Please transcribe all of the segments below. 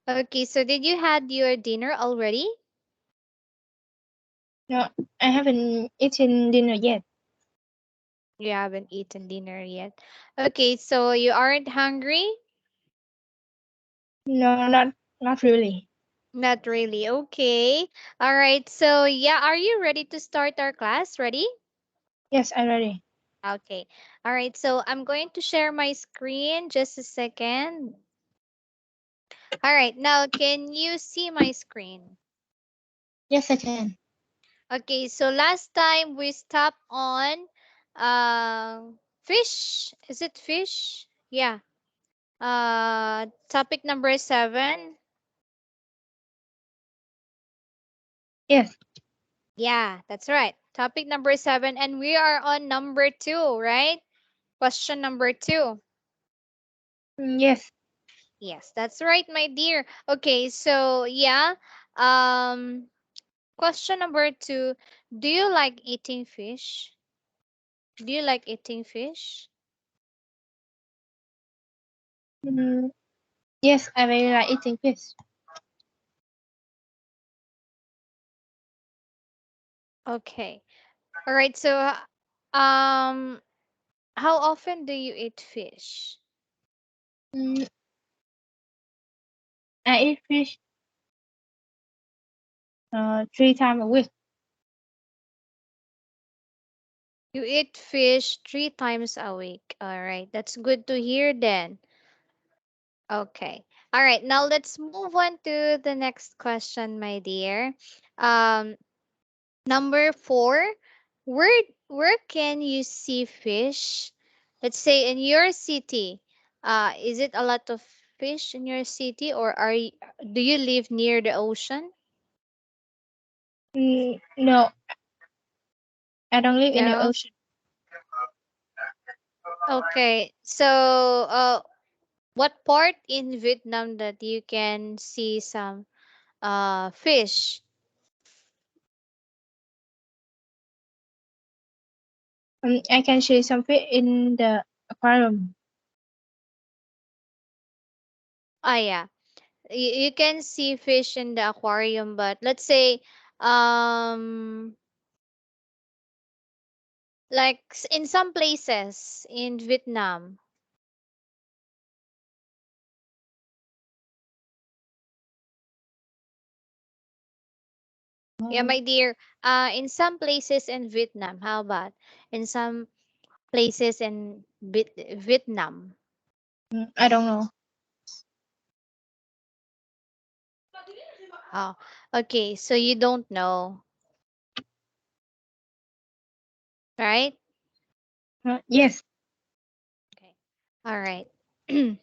Okay, so did you had your dinner already? No, I haven't eaten dinner yet. You haven't eaten dinner yet. Okay, so you aren't hungry? No, not really. Not really. Okay. All right. So, yeah, are you ready to start our class? Ready? Yes, I'm ready. Okay. All right. So, I'm going to share my screen. Just a second. All right. Now, can you see my screen? Yes, I can. Okay. So, last time we stopped on fish. Is it fish? Yeah. Topic number 7. Yes. Yeah, that's right. Topic number 7. And we are on number 2, right? Question number 2. Yes. Yes, that's right, my dear. Okay, so yeah. Um, Question number 2. Do you like eating fish? Do you like eating fish? Mm, yes, I really like eating fish. Okay. All right, so um how often do you eat fish? Mm, I eat fish 3 times a week. You eat fish 3 times a week. All right, that's good to hear then. Okay. All right, now let's move on to the next question, my dear. Um Number 4, where can you see fish? Let's say in your city. Is it a lot of fish in your city, or do you live near the ocean? No, I don't live in the No. ocean. Okay. So, what part in Vietnam that you can see some fish? I can see some fish in the aquarium. Ah, yeah. You can see fish in the aquarium, but let's say um like in some places in Vietnam. Yeah, Oh, my dear. In some places in Vietnam. How about in some places in Vietnam? I don't know. Oh, okay. So you don't know, right? Yes. Okay. All right. Can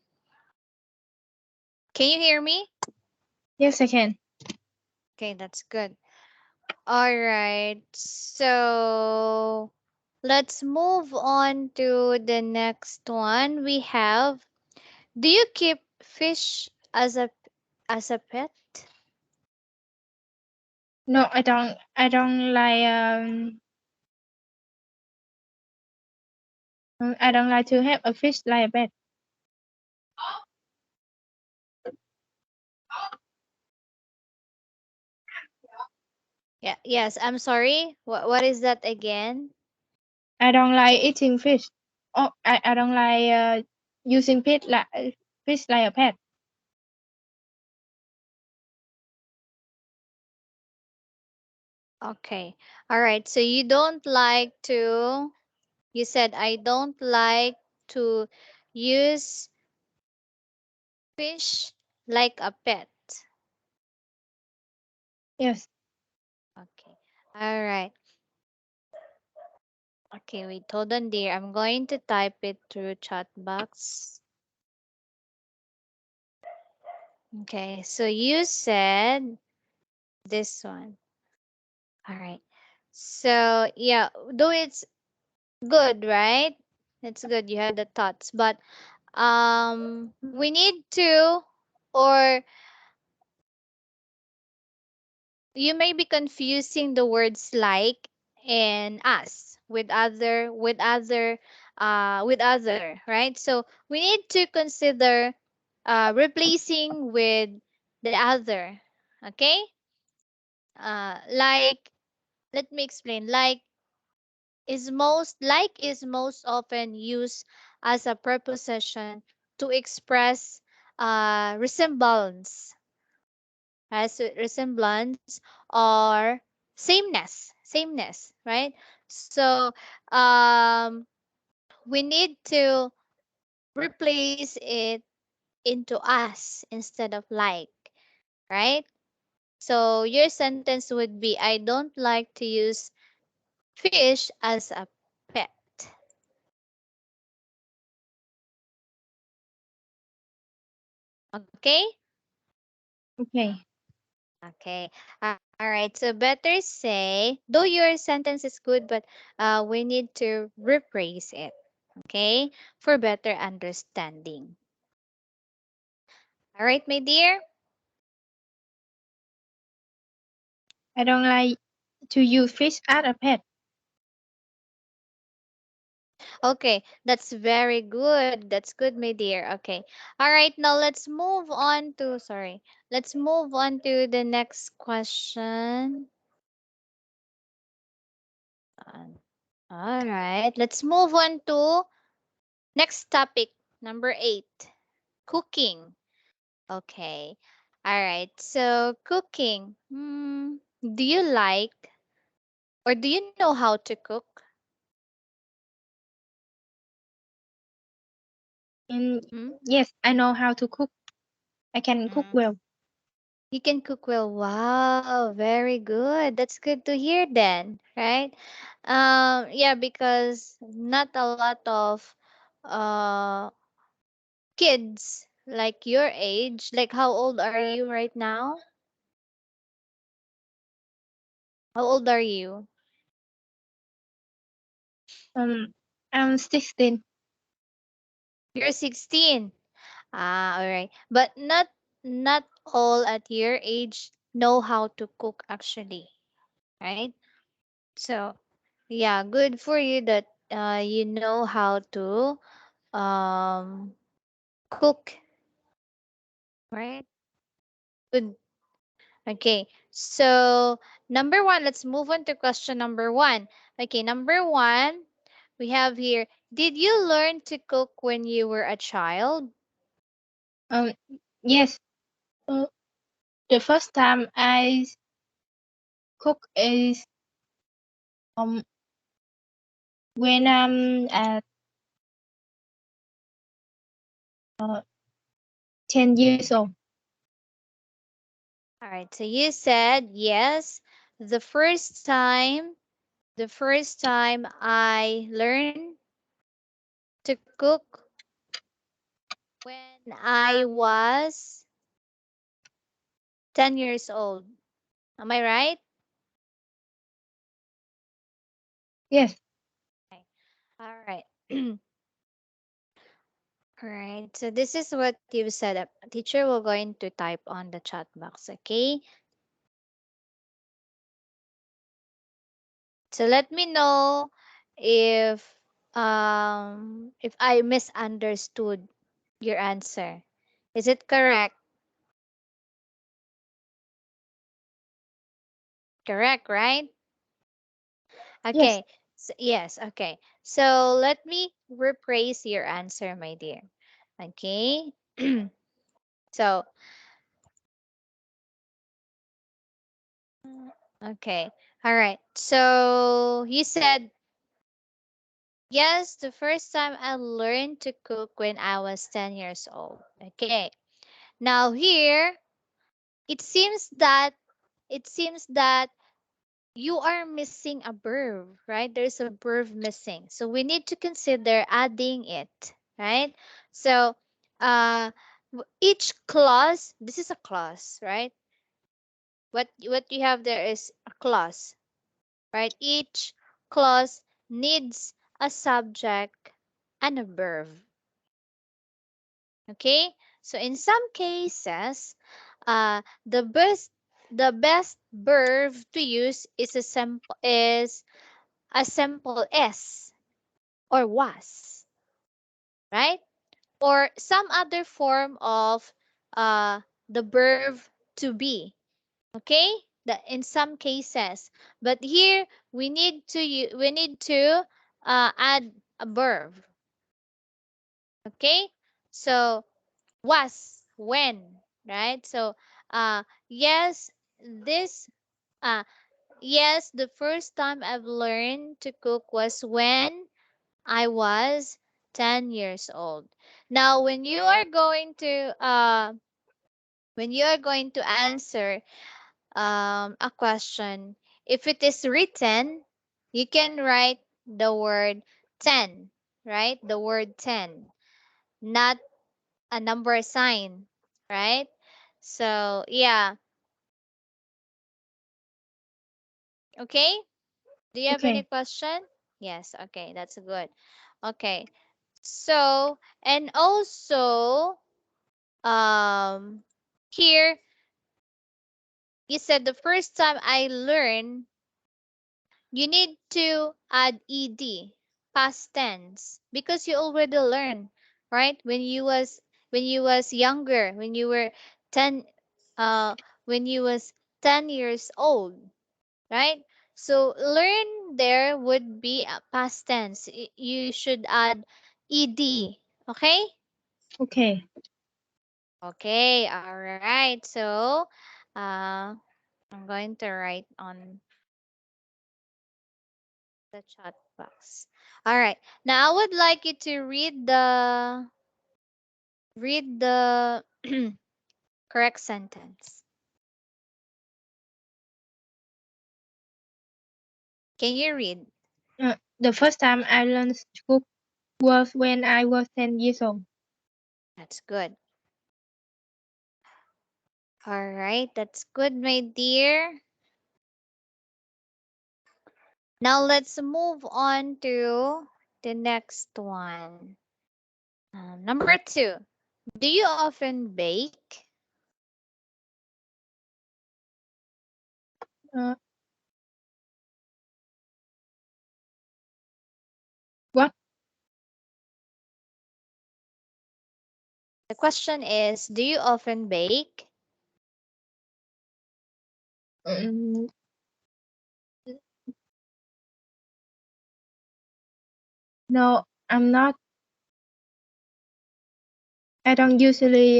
you hear me? Yes, I can. Okay, that's good. All right. So let's move on to the next one. We have, do you keep fish as a pet? No, I don't. I don't like. I don't like to have a fish like a pet. Yeah, yes, I'm sorry. What is that again? I don't like eating fish. Oh, I don't like using fish like a pet. Okay. All right. So you said I don't like to use fish like a pet. Yes. Okay. All right. Okay, wait, hold on, dear. I'm going to type it through chat box. Okay, so you said this one. All right. So yeah, though it's good, right? It's good you had the thoughts, but we need to, or you may be confusing the words like and us with other, right? So we need to consider replacing with the other. Okay? Like, let me explain. Is most often used as a preposition to express resemblance or sameness, right? So um we need to replace it into us instead of like, right? So your sentence would be, I don't like to use fish as a pet. Okay? Okay. Okay. All right. So better say, though your sentence is good, but we need to rephrase it. Okay? For better understanding. All right, my dear? I don't like to use fish as a pet. Okay. That's very good. That's good, my dear. Okay. All right. Now let's move on to the next question. All right. Let's move on to next topic, number 8, cooking. Okay. All right. So, cooking. Do you like or do you know how to cook? And Hmm? yes, I know how to cook. I can cook Mm. well. You can cook well. Wow, very good. That's good to hear then, right? Yeah, because not a lot of uh kids like your age, like how old are you right now? How old are you? I'm 16. You're 16. Ah, all right. But not all at your age know how to cook actually, right? So, yeah, good for you that you know how to um cook, right? Good. Okay. So, number 1, let's move on to question number 1. Okay, number 1, we have here, did you learn to cook when you were a child? Um, yes. Uh, the first time I cook is um when I'm at uh, 10 years old. All right. So you said yes. The first time The first time I learned to cook when I was 10 years old. Am I right? Yes, Okay. All right. All right. So this is what you said. Teacher will going to type on the chat box, okay? So let me know if if I misunderstood your answer. Is it correct? Correct, right? yes, Okay. Yes, okay. So let me rephrase your answer, my dear. Okay. So, okay. All right. So you said, yes, the first time I learned to cook when I was 10 years old. Okay. Now here, it seems that it seems that you are missing a verb, right? There's a verb missing. So we need to consider adding it, right? So each clause, this is a clause, right? What you have there is a clause, right? Each clause needs a subject and a verb. Okay? So in some cases, the best verb to use is a simple s or was, right? Or some other form of the verb to be. Okay, that in some cases, but here we need to add a verb. Okay, so was, when, right? So yes, this uh yes, the first time I've learned to cook was when I was 10 years old. Now when you are going to answer a question, if it is written, you can write the word 10, right? The word 10, not a number sign, right? So, yeah. Okay? Do you have any Okay. question? Yes, okay, that's good. Okay. So, and also here you said the first time I learned, you need to add ed, past tense, because you already learned, right? When you was younger, when you were 10 uh when you was 10 years old, right? So learn there would be a past tense. You should add ed. Okay? Okay. Okay, all right. So I'm going to write on the chat box. All right. Now I would like you to read the correct sentence. Can you read? The first time I learned to cook was when I was 10 years old. That's good. All right, that's good, my dear. Now let's move on to the next one. Number two. Do you often bake? Uh, what? The question is, do you often bake? Um, no, I'm not. I don't usually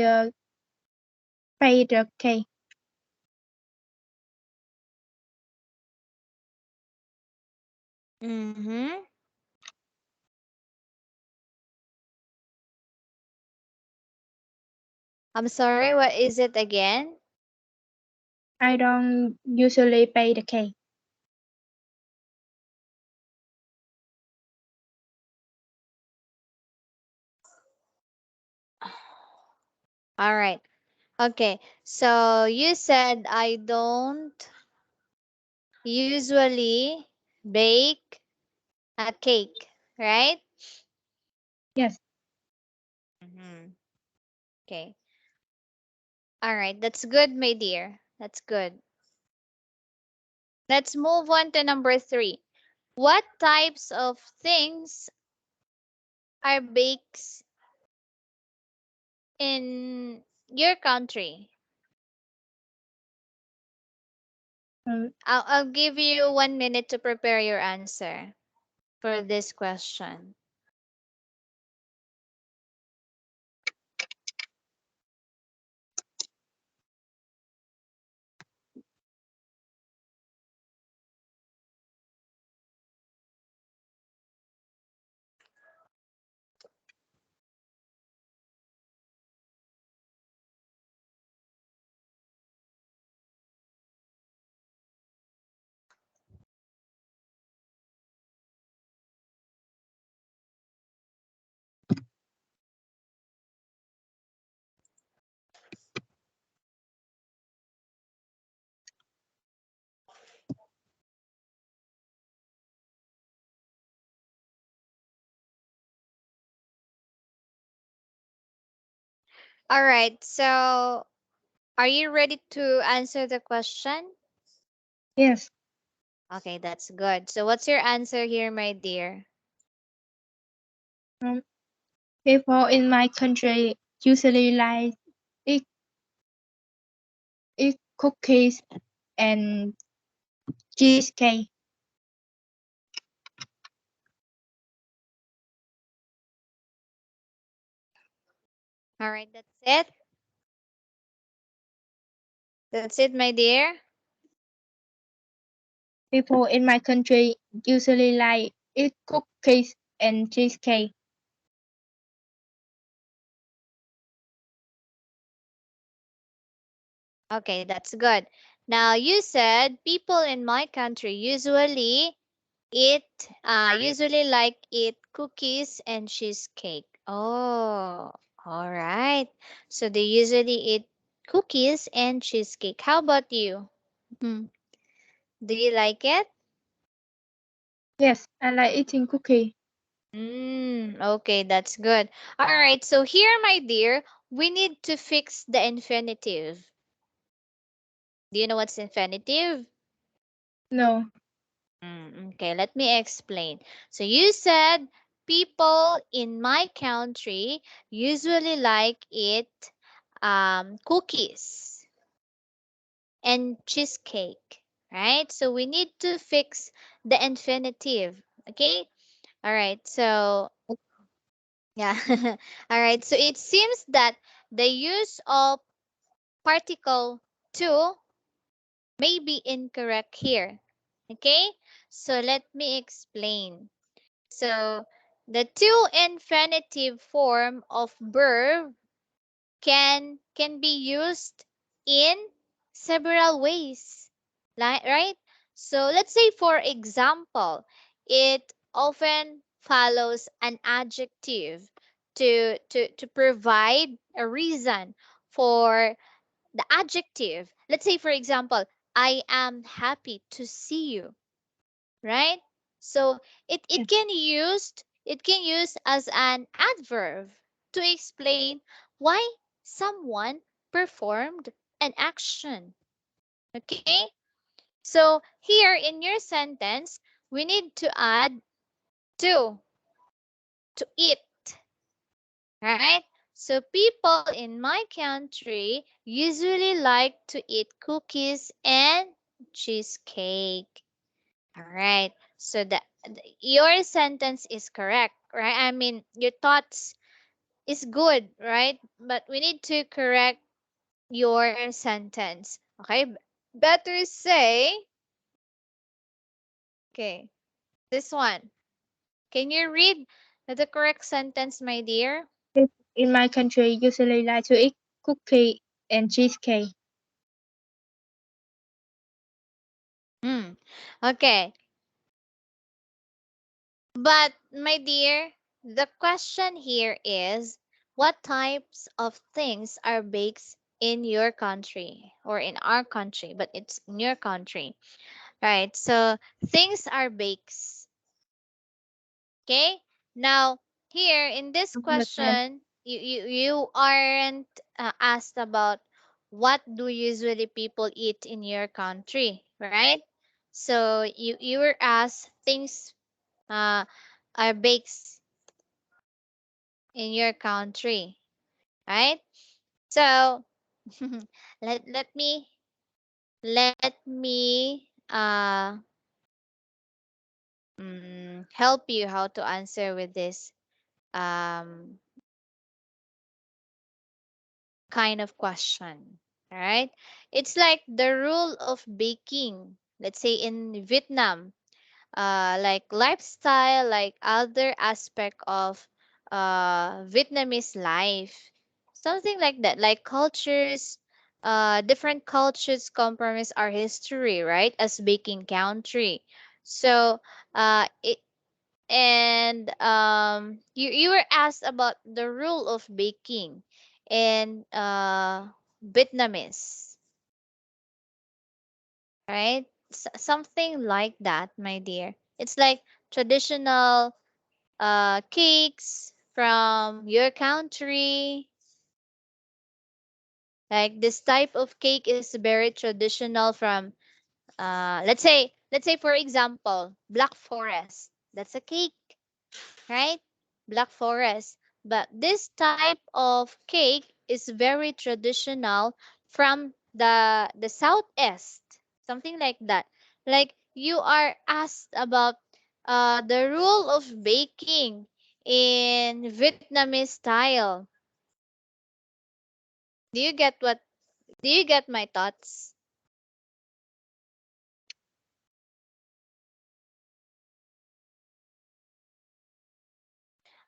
bake the cake. Mm-hmm. I'm sorry, what is it again? I don't usually bake the cake. All right. Okay. So you said I don't usually bake a cake, right? Yes. Mm-hmm. Okay. All right. That's good, my dear. That's good. Let's move on to number three. What types of things are baked in your country? Um, I'll give you 1 minute to prepare your answer for this question. All right. So, are you ready to answer the question? yes. Okay, that's good. So, what's your answer here, my dear? Um, People in my country usually like it. eat cookies and cheesecake. All right, that's it. That's it, my dear. People in my country usually like eat cookies and cheesecake. Okay, that's good. Now you said people in my country eat usually like eat cookies and cheesecake. Oh, all right. So they usually eat cookies and cheesecake. How about you? Hmm. Do you like it? Yes, I like eating cookie. Okay, that's good. All right, so here, my dear, we need to fix the infinitive. Do you know what's infinitive? No, Okay, let me explain. So you said people in my country usually like eat cookies and cheesecake, right? So we need to fix the infinitive. Okay. All right. So yeah. All right. So it seems that the use of particle to may be incorrect here. Okay. So let me explain. So the two infinitive form of verb can be used in several ways. Right? So let's say for example, it often follows an adjective to provide a reason for the adjective. Let's say for example, I am happy to see you, right? So yes, it can use as an adverb to explain why someone performed an action. Okay? So here in your sentence, we need to add to it, right? So people in my country usually like to eat cookies and cheesecake. All right. So your sentence is correct, right? I mean, your thoughts is good, right? But we need to correct your sentence. Okay? Better say, okay, this one. Can you read the correct sentence, my dear? people in my country usually like to eat cookie and cheesecake. Hmm. Okay. But my dear, the question here is what types of things are baked in your country or in our country, but it's in your country, right? So things are baked. Okay. Now, here in this Understand? question, you aren't asked about what do usually people eat in your country, right? So you were asked things uh, are baked in your country, right? So let me help you how to answer with this um kind of question. All right? It's like the rule of baking. Let's say in Vietnam, like lifestyle, like other aspect of Vietnamese life, something like that. Like cultures, different cultures compromise our history, right? As baking country, so it and you were asked about the rule of baking in Vietnamese, right? Something like that, my dear. It's like traditional cakes from your country. Like this type of cake is very traditional from let's say for example, Black Forest. That's a cake, right? Black Forest. But this type of cake is very traditional from the southeast, something like that. Like you are asked about the rule of baking in Vietnamese style. Do you get what? Do you get my thoughts?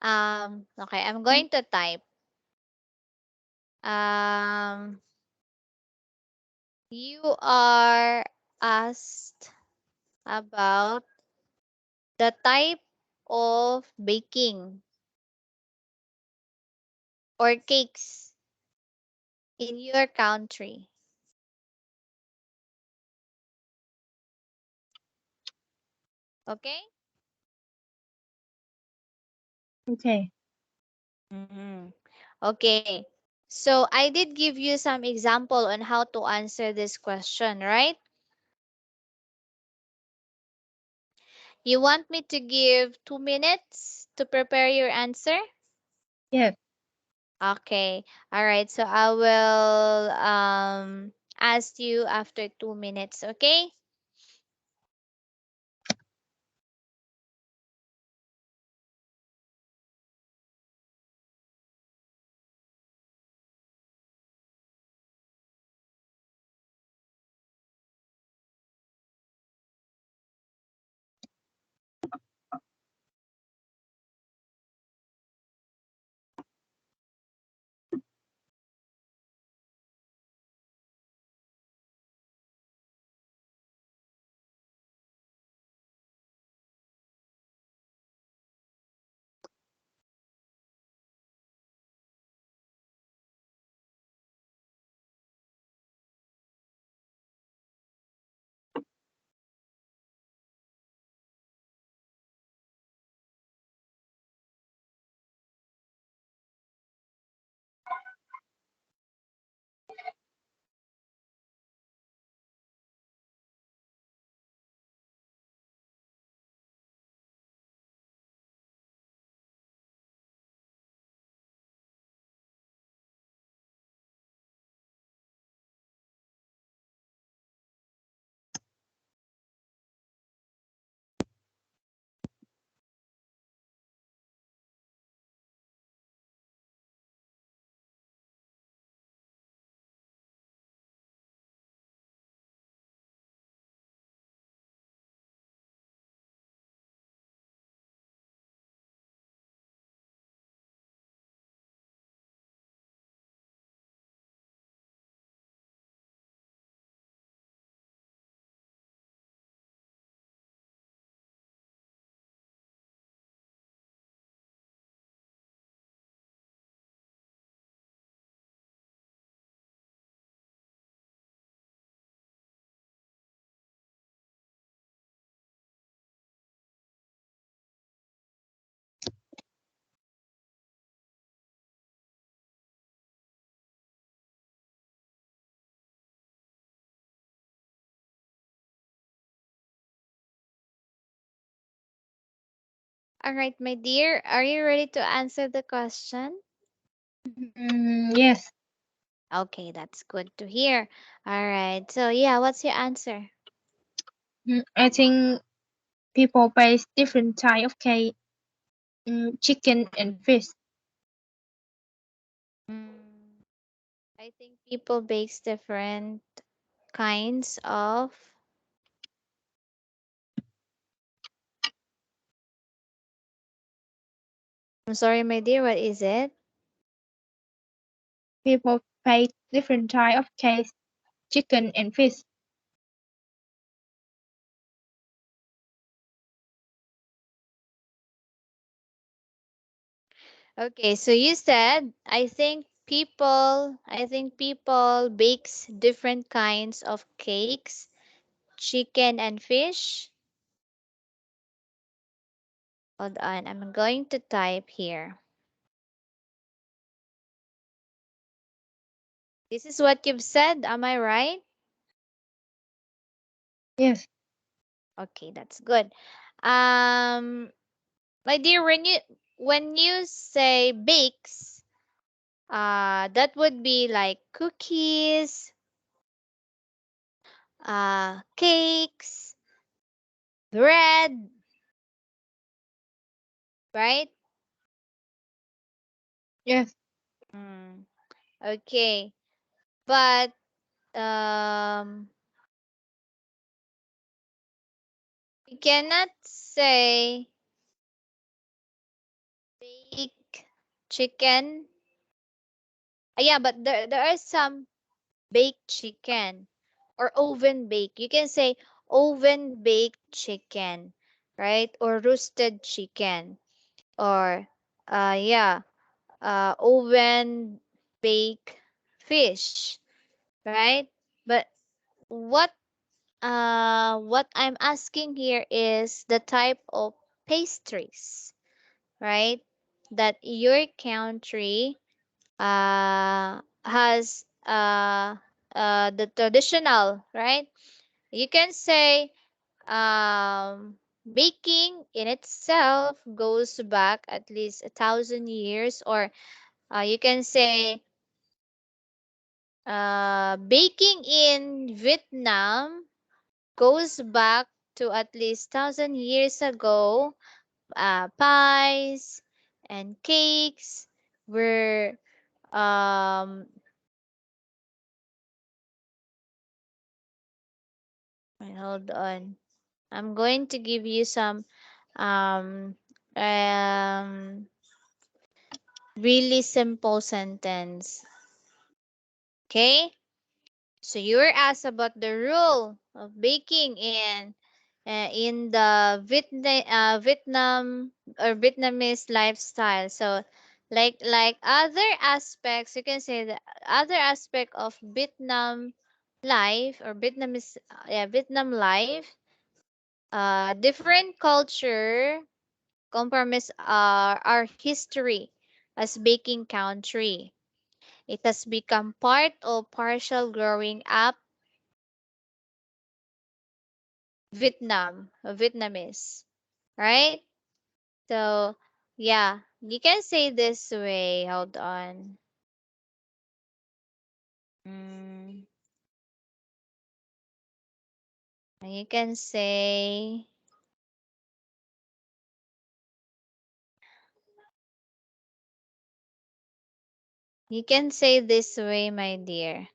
Okay, I'm going to type. Um, you are asked about the type of baking or cakes in your country. Okay? Okay. Mm-hmm. Okay. So I did give you some example on how to answer this question, right? You want me to give 2 minutes to prepare your answer? Yes. Okay. All right. So I will ask you after 2 minutes, okay? All right, my dear, are you ready to answer the question? Yes. Okay, that's good to hear. All right. So, yeah, what's your answer? I think people bake different type of cake, chicken and fish. Mm, I think people bakes different kinds of. I'm sorry, my dear, what is it? People bake different type of cake, chicken and fish. Okay, so you said, I think people bakes different kinds of cakes, chicken and fish. Hold on, I'm going to type here. This is what you've said, am I right? Yes. Okay, that's good. Um, my dear, when you say bakes, that would be like cookies, cakes, bread, right? Yes. Mm, okay. But um, we cannot say bake chicken. Yeah, but there are some baked chicken or oven bake. You can say oven baked chicken, right? Or roasted chicken. Or yeah, oven baked fish, right? But what what I'm asking here is the type of pastries, right? That your country has the traditional, right? You can say baking in itself goes back at least 1,000 years, or you can say baking in Vietnam goes back to at least 1,000 years ago. Pies and cakes were um wait, hold on. I'm going to give you some um um really simple sentence. Okay? So you were asked about the rule of baking in the Vietnam or Vietnamese lifestyle. So like other aspects, you can say the other aspect of Vietnam life or Vietnamese Vietnam life, different culture compromise our history as baking country. It has become part of partial growing up Vietnamese, right? So, yeah, you can say this way. Hold on. Mm, you can say you can say this way, my dear.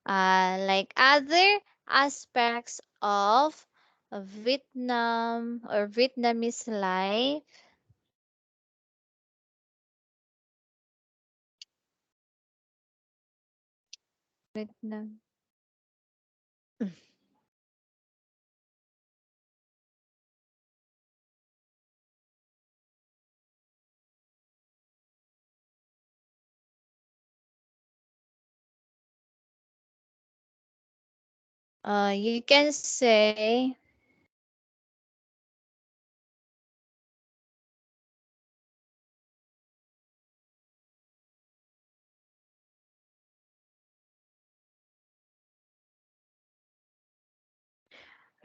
Like other aspects of Vietnam or Vietnamese life, Vietnam. You can say,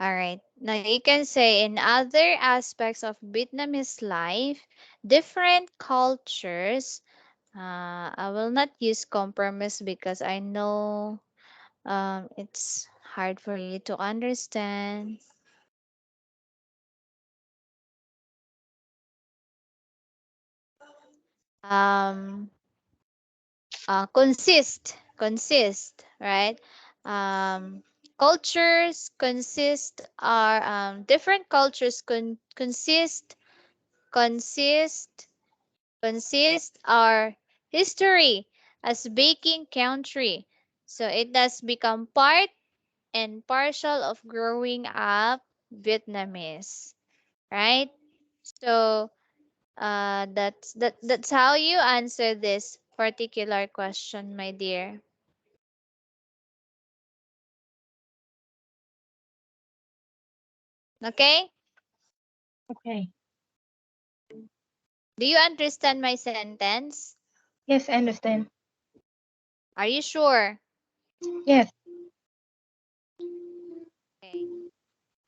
all right. Now you can say in other aspects of Vietnamese life, different cultures. I will not use compromise because I know it's hard for you to understand. Um, consist, right? Um, cultures consist are different cultures consist consist our history as baking country. So it does become part and partial of growing up Vietnamese, right? So that's how you answer this particular question, my dear. Okay? Okay. Do you understand my sentence? Yes, I understand. Are you sure? Yes. Okay.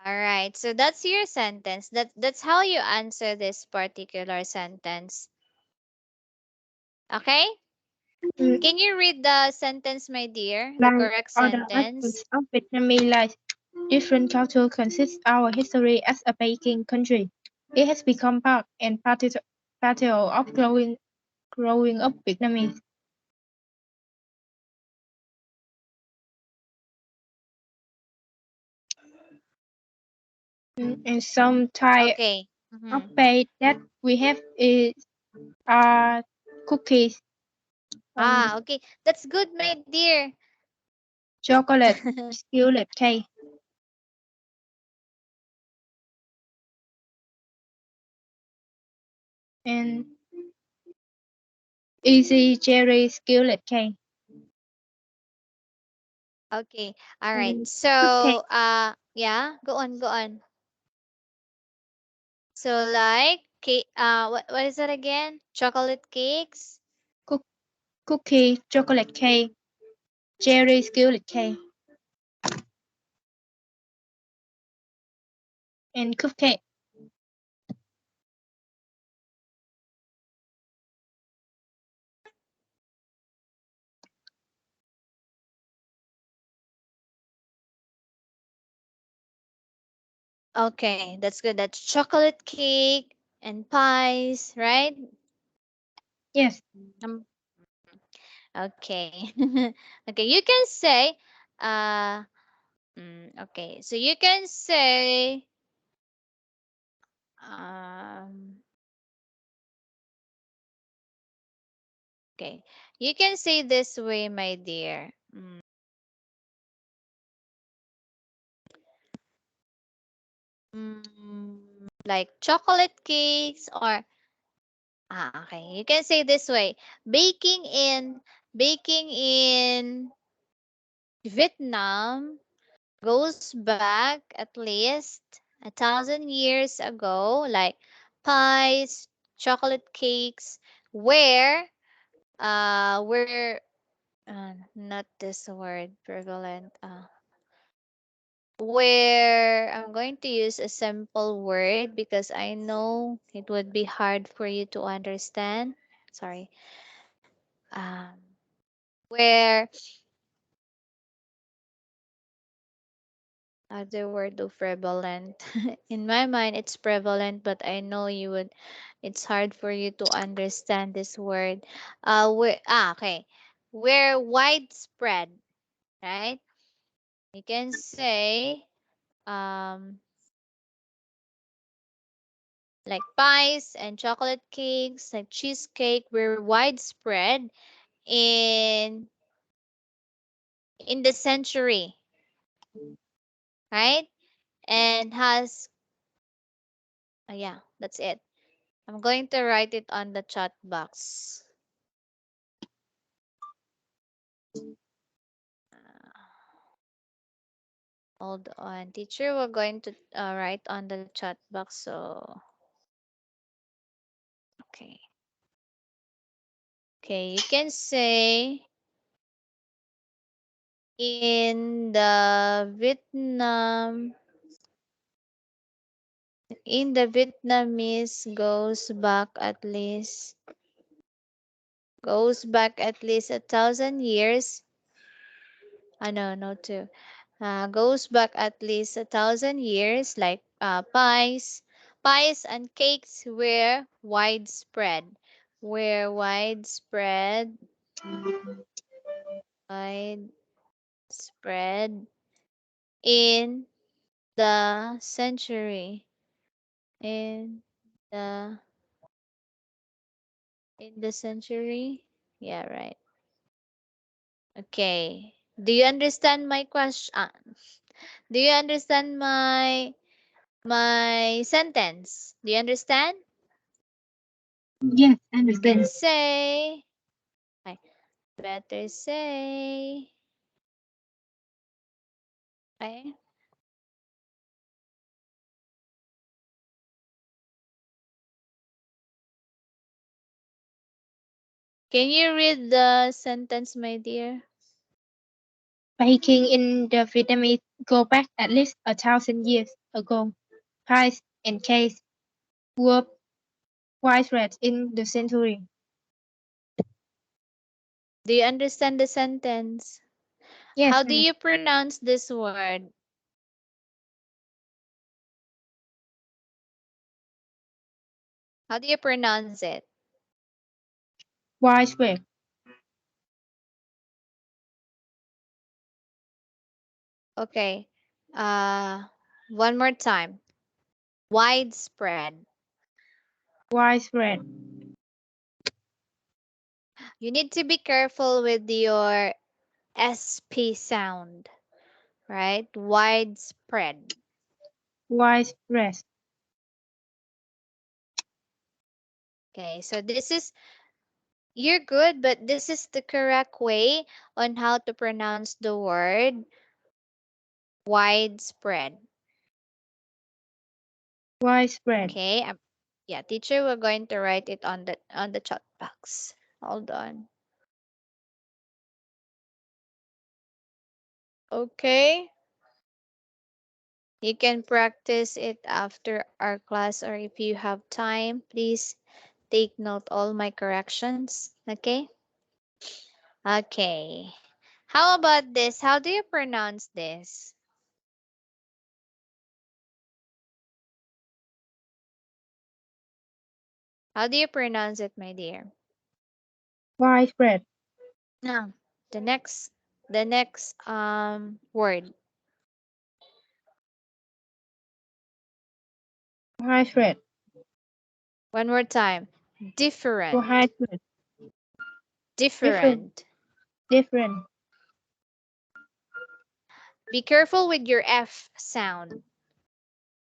All right. So that's your sentence. That's how you answer this particular sentence. Okay? Mm, Can you read the sentence, my dear? The Like correct other sentence. aspects of Vietnamese life, different culture consists our history as a baking country. It has become part of growing up Vietnamese. And some type Okay. of Mm-hmm. bake that we have is uh, cookies, um, Okay. That's good, my dear. chocolate, skillet cake, and easy cherry skillet cake, Okay. All right. and So, cupcake, yeah, go on, go on. So, like, cake, what is that again? Chocolate cakes? cook, cookie, chocolate cake, cherry skillet cake, and cupcake. Okay, that's good. That's chocolate cake and pies, right? Yes, Um, okay. Okay, you can say, uh, okay, so you can say, um, okay, you can say this way, my dear. Like chocolate cakes or okay, you can say this way. Baking in Vietnam goes back at least 1,000 years ago, like pies, chocolate cakes, where not this word prevalent, where I'm going to use a simple word because I know it would be hard for you to understand. Sorry. Um, where other word of prevalent. In my mind, it's prevalent, but I know you would. It's hard for you to understand this word. Okay. Where widespread, right? You can say um like pies and chocolate cakes, like cheesecake, were widespread in in the century, right? And has yeah, that's it. I'm going to write it on the chat box. Hold on, teacher. We're going to write on the chat box. So okay, okay. You can say in the Vietnamese goes back at least 1,000 years. No, no, two. Goes back at least 1,000 years, like pies and cakes were widespread in the century, in the in the century. Yeah, right. Okay. Do you understand my question? Do you understand my sentence? Do you understand? yes, I You can understand. say, I better say, okay. Can you read the sentence, my dear? Baking in the Vietnamese go back at least 1,000 years ago. Pies and cakes were widespread in the century. Do you understand the sentence? Yes, How do you pronounce this word? How do you pronounce it? widespread, Okay. Uh, one more time. Widespread. widespread, You need to be careful with your SP sound, right? Widespread. widespread, Okay, so this is, you're good, but this is the correct way on how to pronounce the word widespread. widespread. Okay, yeah, teacher, we're going to write it on the chat box. Hold on. Okay, you can practice it after our class, or if you have time, please take note all my corrections. Okay. Okay. How about this? How do you pronounce this? How do you pronounce it, my dear? Widespread, Now, the next word. widespread, One more time. Different. widespread, different, Different. different, Be careful with your F sound.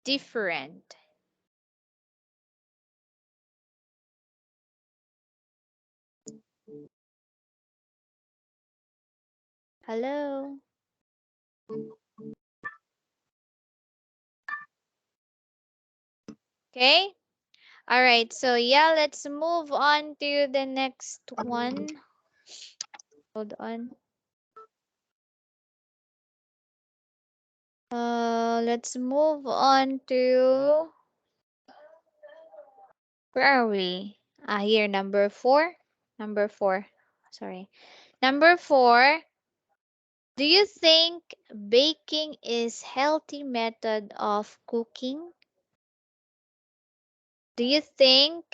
Different. Hello. Okay? All right. So, yeah, let's move on to the next one. Hold on. Let's move on to, where are we? Here, number four. Number four. Sorry. Number four. Do you think baking is healthy method of cooking? Do you think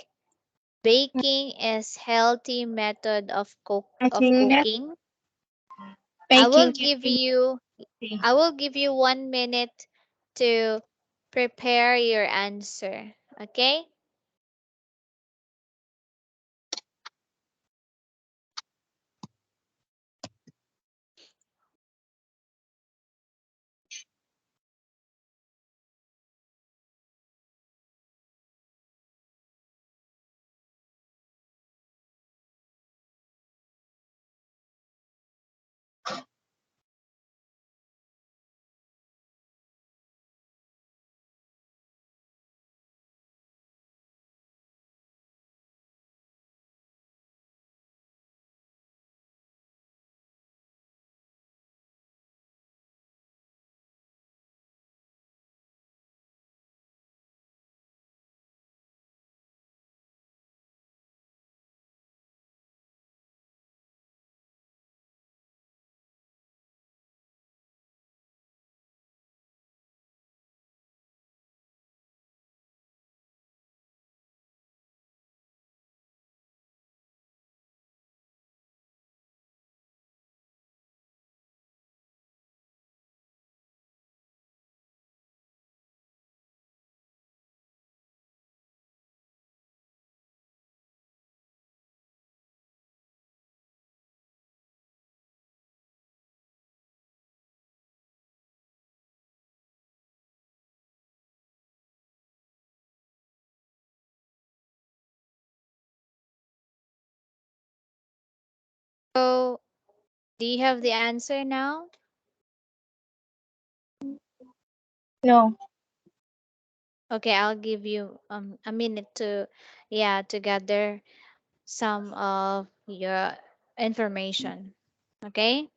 baking is healthy method of I think that cooking? I will baking can give be you healthy. I will give you 1 minute to prepare your answer. Okay? So, do you have the answer now? No, Okay, I'll give you a minute to, yeah, to gather some of your information. Okay?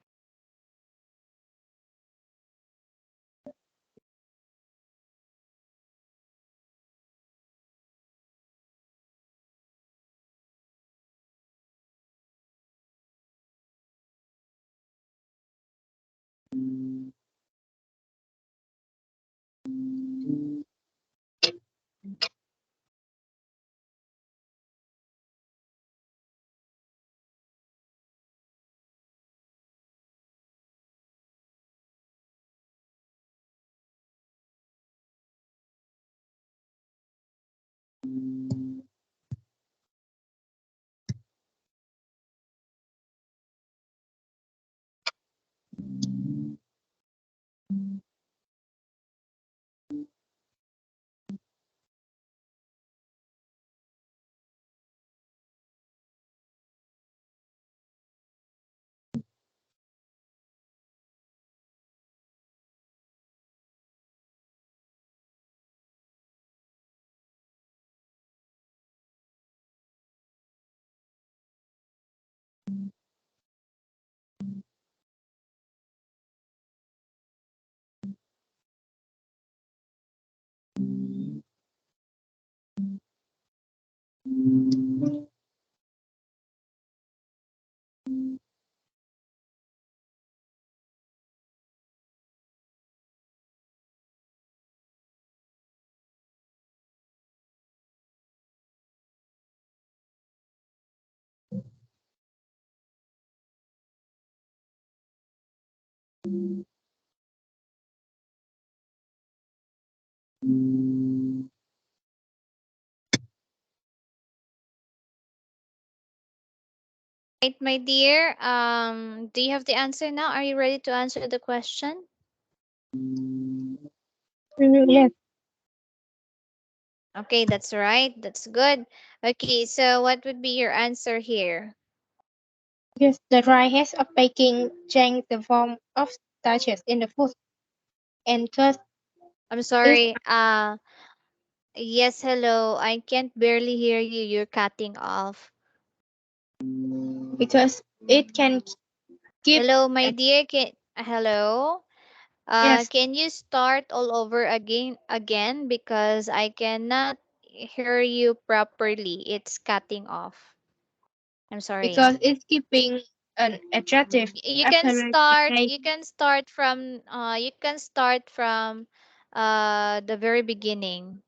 Right, my dear. Do you have the answer now? Are you ready to answer the question? Yes, Okay, that's right. That's good. Okay, so what would be your answer here? yes, the dry heads of baking change the form of starches in the food, and thus I'm it sorry. Yes, hello. I can't barely hear you. You're cutting off. because it can keep Hello, my a dear. Hello. yes, Can you start all over again because I cannot hear you properly. It's cutting off. I'm sorry. because it's keeping an attractive You can appearance and start. taste. You can start from. You can start from. The very beginning.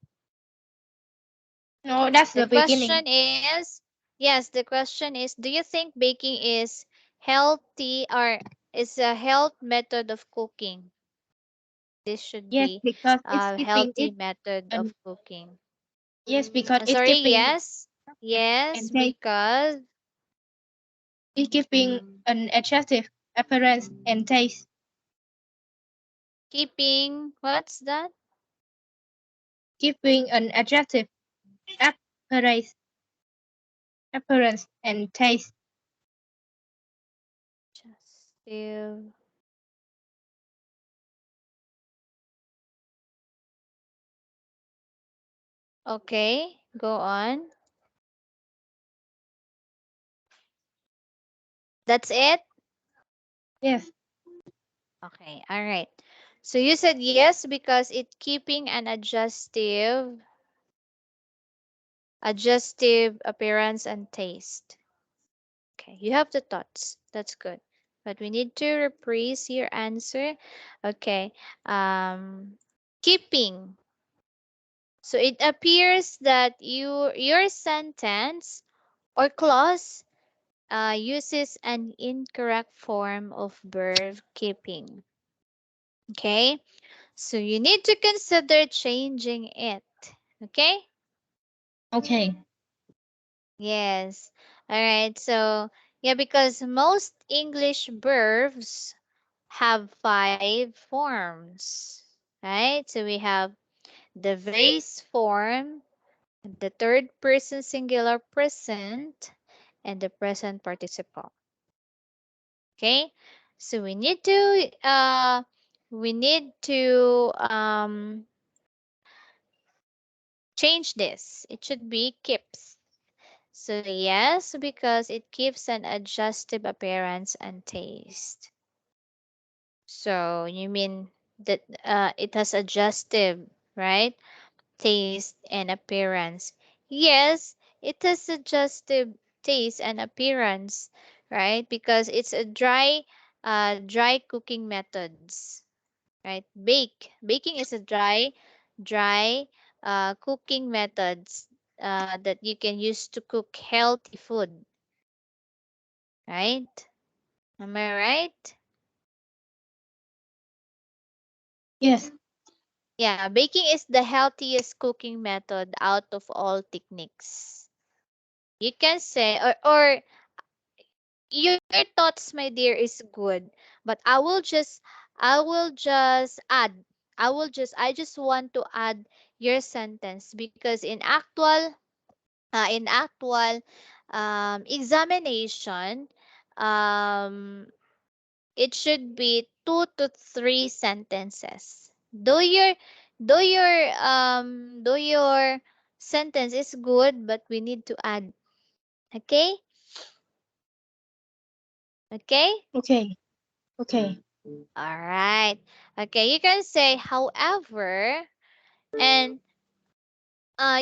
No, that's The the beginning. question is. Yes, the question is. Do you think baking is healthy or is a health method of cooking? This should Yes, be because it's a keeping healthy it method and of cooking. yes, because I'm it's sorry, keeping yes. Yes, and taste. because It's keeping an attractive appearance and taste. keeping what's that? Keeping an attractive appearance, appearance and taste. Just to okay, go on. That's it? Yes, Okay, all right. So you said yes because it keeping an adjustive appearance and taste. Okay, you have the thoughts. That's good. But we need to rephrase your answer. Okay. Keeping. So it appears that your sentence or clause uses an incorrect form of verb keeping. Okay? So you need to consider changing it. Okay? okay. Yes. All right. So, yeah, because most English verbs have five forms, right? So we have the vase form, the third person singular present, and the present participle. Okay? So we need to change this. It should be keeps. So yes, because it gives an adjustive appearance and taste. So you mean that it has adjustive, right? Taste and appearance. Yes, it has adjustive taste and appearance, right? Because it's a dry. dry cooking methods, right? Baking is a dry cooking methods that you can use to cook healthy food, right? Am I right? Yes. Yeah, baking is the healthiest cooking method out of all techniques. You can say, or your thoughts, my dear, is good, but I will just add, I just want to add your sentence because in actual examination, um, it should be 2 to 3 sentences. Though your sentence is good, but we need to add. Okay? Okay? Okay. Okay. All right. Okay, you can say however, and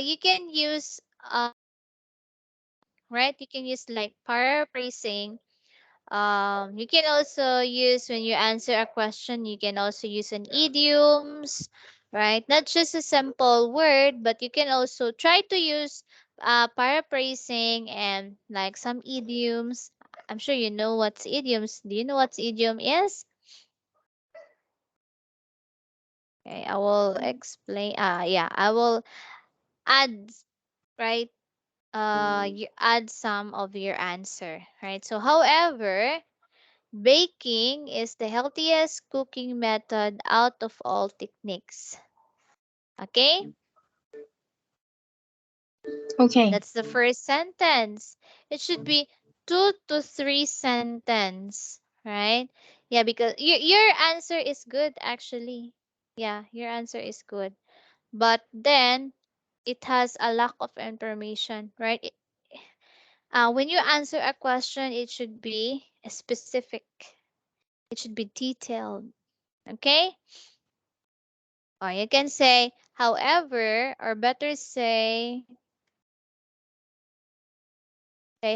you can use right, you can use like paraphrasing. You can also use when you answer a question, you can also use an idioms, right? Not just a simple word, but you can also try to use paraphrasing and like some idioms. I'm sure you know what's idioms. Do you know what idiom is? Okay, I will explain. Yeah, I will add, right? You add some of your answer, right? So, however, baking is the healthiest cooking method out of all techniques. Okay? Okay. That's the first sentence. It should be 2 to 3 sentence, right? Yeah, because your answer is good actually. Yeah, your answer is good. But then it has a lack of information, right? When you answer a question, it should be specific. It should be detailed. Okay? Or you can say, however, or better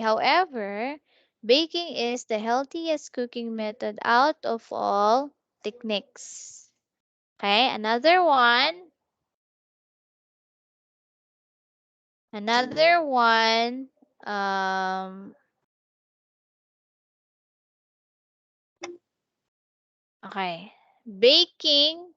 however, baking is the healthiest cooking method out of all techniques. Okay, another one. Another one. Um, okay. Baking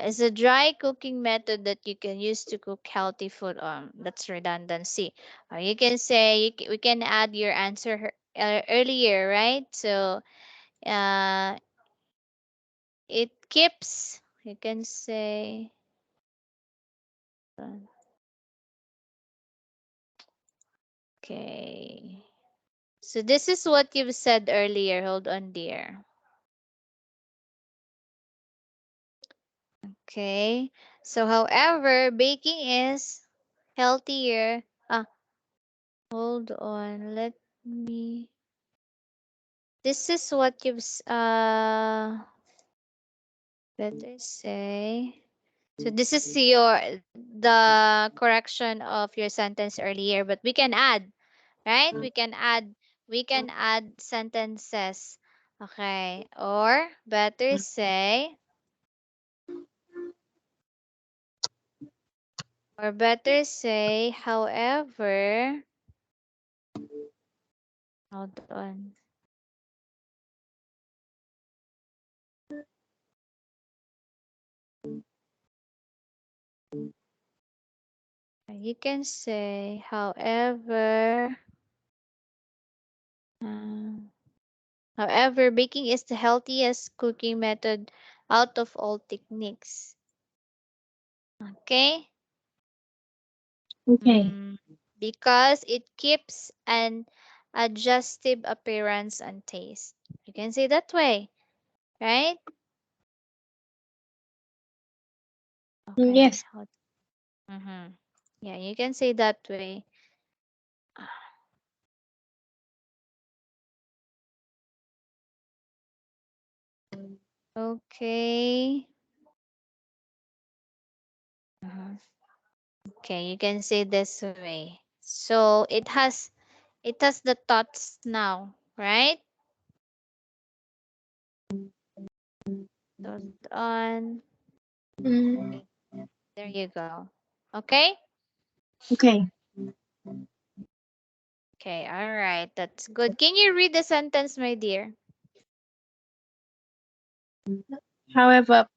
is a dry cooking method that you can use to cook healthy food. That's redundancy. Or you can say we can add your answer earlier, right? So uh, it keeps. You can say. uh, Okay. So this is what you've said earlier. Hold on, dear. Okay. So, however, baking is healthier. Hold on. Let me. This is what better say. So this is the correction of your sentence earlier, but we can add, right? We can add sentences. Okay. Or better say, however, hold on. You can say, um, however, baking is the healthiest cooking method out of all techniques. Okay? Okay. Mm, because it keeps an adjustive appearance and taste. You can say that way, right? Okay. Yes. Mm-hmm. Yeah, you can say that way. Okay. Mhm. Okay, you can say this way. So it has It has the thoughts now, right? Hold on. Mm, Okay, there you go. Okay? okay. Okay, all right. That's good. Can you read the sentence, my dear? However,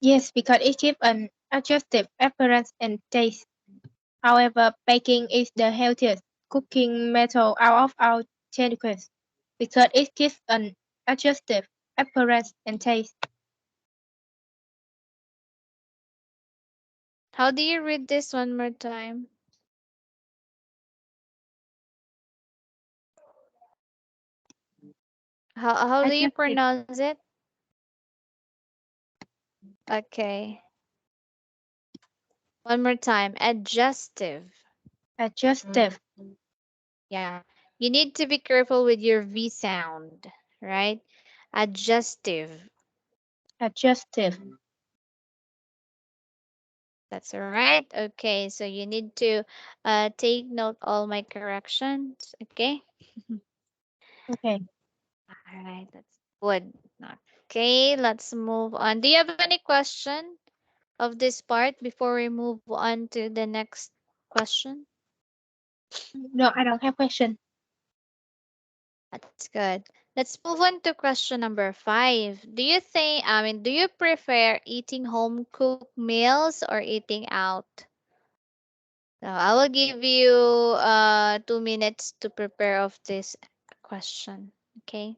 yes, because it gives an attractive appearance and taste. However, baking is the healthiest cooking method out of all techniques because it gives an attractive appearance and taste. How do you read this one more time? How do you Attractive, pronounce it? Okay. One more time. Adjustive. adjustive, Yeah. You need to be careful with your V sound, right? Adjustive. adjustive. That's all right. Okay, so you need to take note all my corrections. Okay. Okay. All right, that's good. Okay, let's move on. Do you have any question of this part before we move on to the next question? No, I don't have question. That's good. Let's move on to question number 5. Do you prefer eating home cooked meals or eating out? So I will give you 2 minutes to prepare of this question. Okay.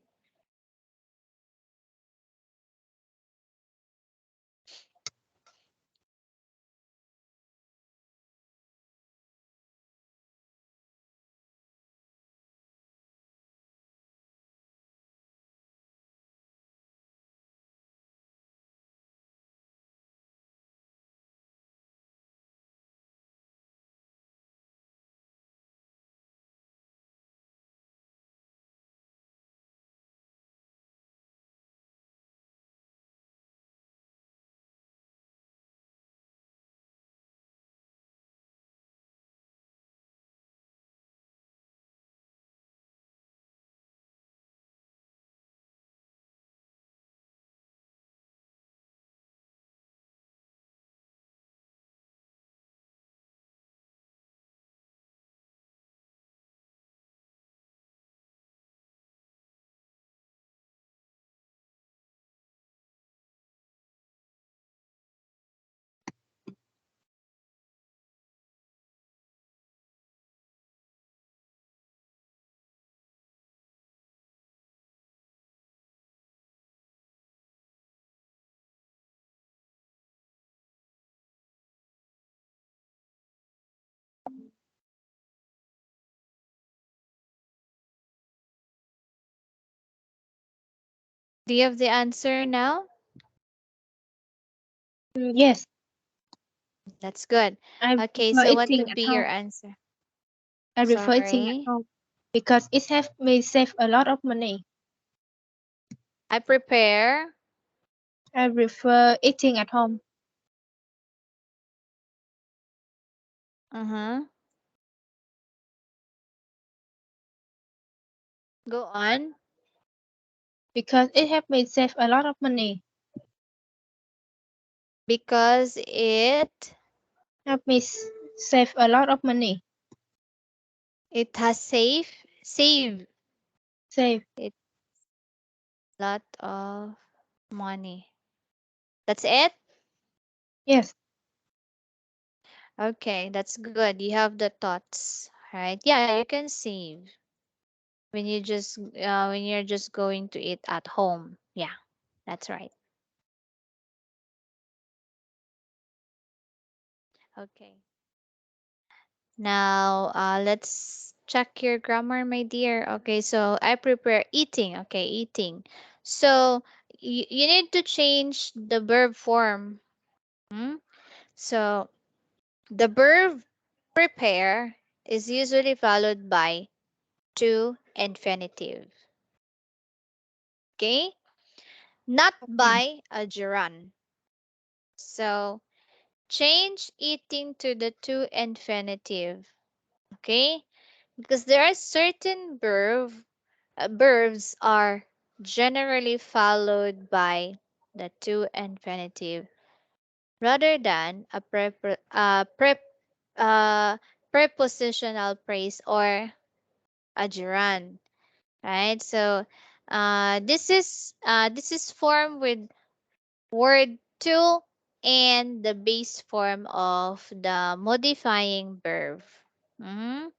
Do you have the answer now? Yes, That's good. I Okay, prefer so what eating would at be your home. answer? I prefer eating at Sorry. home because it has me save a lot of money. I prepare. I prefer eating at home Uh-huh. Go on. because it has me save a lot of money. Because Save a lot of money. it has save Save. it lot of money. That's it? Yes. Okay, that's good. You have the thoughts, right? Yeah, you can save when you're just going to eat at home. Yeah, that's right. Okay. Now, let's check your grammar, my dear. Okay, so I prepare eating. Okay, eating. So you need to change the verb form. Hmm? So the verb prepare is usually followed by to infinitive. Okay, not Okay. by a gerund. So change eating to the to infinitive. Okay. because there are certain verbs are generally followed by the to infinitive rather than a uh, prepositional phrase or a gerund, right? So this is formed with word to and the base form of the modifying verb. Mhm.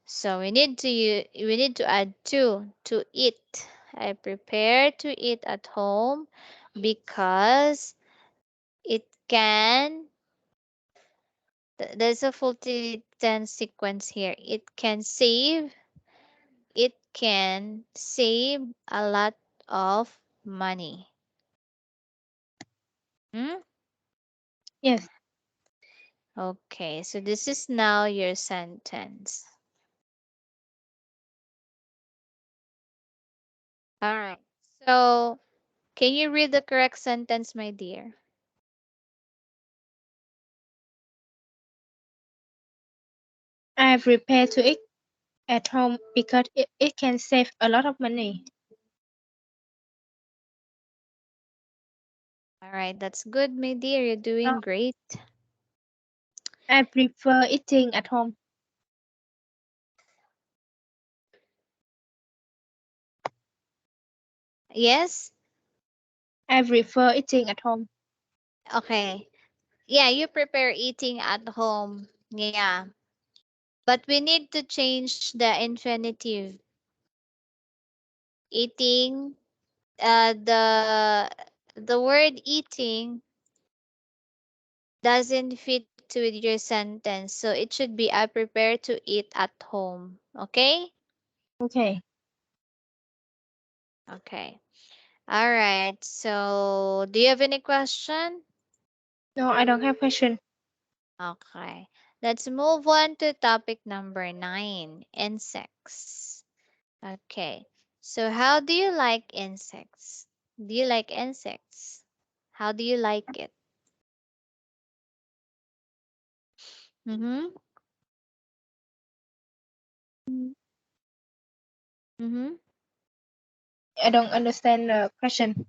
So we need to add to eat. I prepare to eat at home because it can there's a full tense sequence here. It can save a lot of money. Hmm? Yes, Okay, so this is now your sentence. All right. So, can you read the correct sentence, my dear? I prepare to eat at home because it can save a lot of money. All right, that's good, my dear. You're No, doing great. I prefer eating at home. Yes? I prefer eating at home. Okay. Yeah, you prepare eating at home. Yeah. But we need to change the infinitive. Eating, the word eating doesn't fit with your sentence. So it should be I prepare to eat at home. Okay? Okay. Okay. All right. So, do you have any question? No, I don't have question. Okay. Let's move on to topic number 9, insects. Okay. So, how do you like insects? Do you like insects? How do you like it? Mm-hmm. Mm, Mm-hmm. I don't understand the question.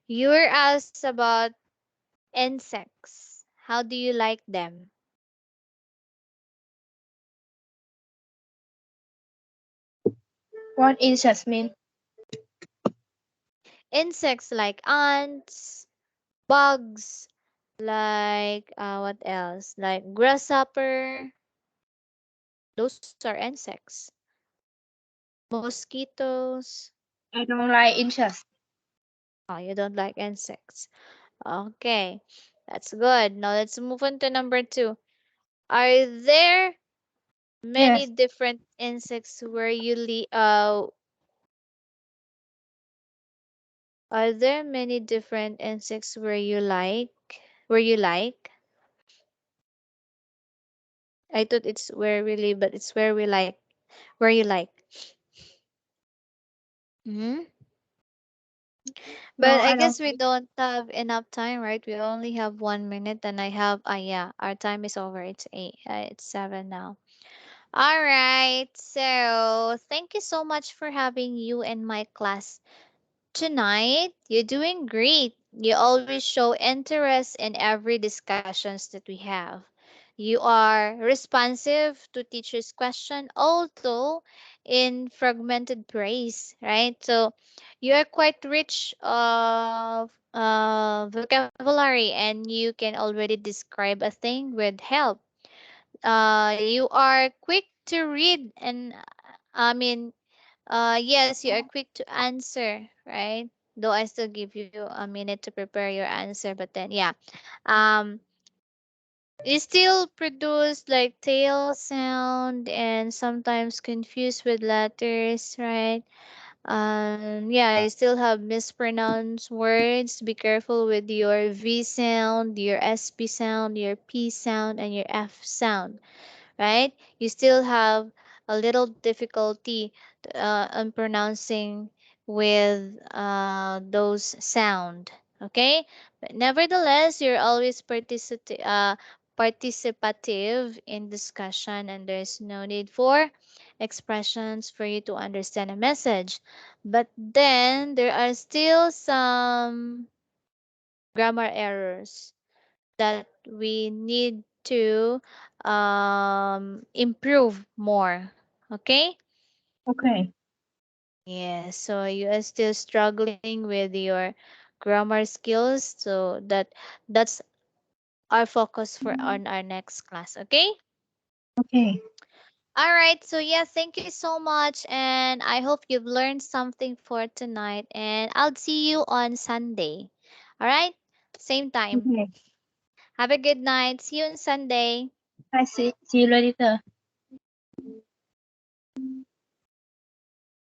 You were asked about insects. How do you like them? What insects mean? Insects like ants, bugs, like what else? Like grasshopper. Those are insects. Mosquitoes. I don't like insects. Oh, you don't like insects. Okay, that's good. Now let's move on to number 2. Are there many Yes, different insects where are there many different insects where you like? I thought it's where we live, but it's where you like. Hmm. no, But I I don't guess we like. don't have enough time, right? We only have 1 minute, and I have yeah, our time is over. It's 8. It's 7 now. All right. So thank you so much for having you in my class tonight. You're doing great. You always show interest in every discussions that we have. You are responsive to teachers' question, although in fragmented praise, right? So you are quite rich of vocabulary, and you can already describe a thing with help. You are quick to read, and yes, you are quick to answer, right? Though I still give you a minute to prepare your answer, but then yeah, um, you still produce like tail sound and sometimes confused with letters, right? Yeah, you still have mispronounced words. Be careful with your V sound, your SP sound, your P sound, and your F sound, right? You still have a little difficulty on pronouncing with those sound. Okay, but nevertheless, you're always participative in discussion, and there's no need for expressions for you to understand a message. But then there are still some grammar errors that we need to improve more. Okay? Okay. Yeah, so you are still struggling with your grammar skills, so that's our focus for on our next class. Okay? Okay. All right, so yeah, thank you so much, and I hope you've learned something for tonight, and I'll see you on Sunday. All right, same time. Okay. Have a good night. See you on Sunday. I see you later.